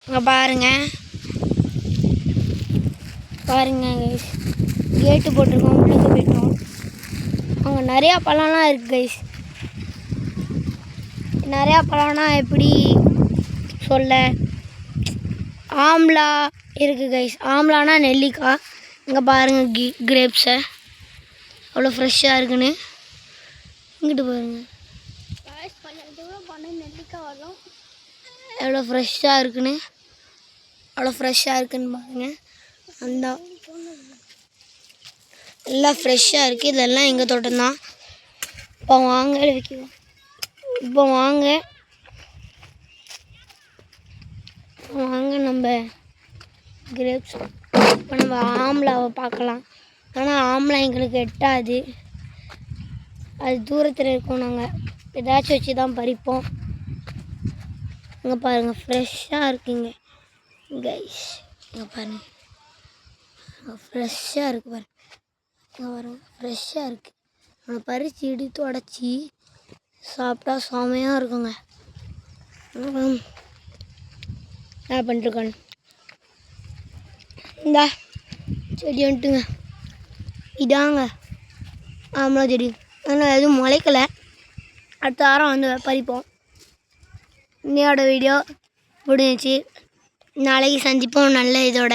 இங்கே பாருங்கள் கைஸ், கேட்டு போட்டிருக்கோம், உள்ளே போயிட்டோம். அங்கே நிறையா பழம்லாம் இருக்குது கைஸ். நிறையா பழம்னா எப்படி சொல்ல, ஆம்லா இருக்குது கைஸ். ஆம்லானா நெல்லிக்காய். இங்கே பாருங்கள் கிரேப்ஸை அவ்வளோ ஃப்ரெஷ்ஷாக இருக்குன்னு. இங்கிட்டு பாருங்கள் நெல்லிக்காய் வரும் எவ்வளோ ஃப்ரெஷ்ஷாக இருக்குன்னு. பாருங்கள். அந்த எல்லாம் ஃப்ரெஷ்ஷாக இருக்குது. இதெல்லாம் எங்கள் தோட்டம்தான். இப்போ வாங்க வைக்கிறோம். வாங்க நம்ம கிரேப்ஸ், இப்போ நம்ம ஆம்லாவை பார்க்கலாம். ஆனால் ஆம்லா எங்களுக்கு எட்டாது, அது தூரத்தில் இருக்கோம். நாங்கள் ஏதாச்சும் வச்சு தான் பறிப்போம். இங்கே பாருங்கள் ஃப்ரெஷ்ஷாக இருக்குங்க கைஸ். இங்கே பாருங்கள் ஃப்ரெஷ்ஷாக இருக்குது. பாருங்கள் இங்கே பாருங்கள் ஃப்ரெஷ்ஷாக இருக்குது. நம்ம பறித்து இடித்து உடச்சி சாப்பிட்டா செமையாக இருக்குங்க. என்ன பண்ணிட்டுருக்கானு இந்தா செடி வந்துட்டுங்க. இதாங்க ஆம்லா செடி. ஆனால் எதுவும் முளைக்கலை. அடுத்த வாரம் வந்து பறிப்போம். இன்னையோட வீடியோ முடிஞ்சிச்சு. நாளைக்கு சந்திப்போம் நல்ல இதோட.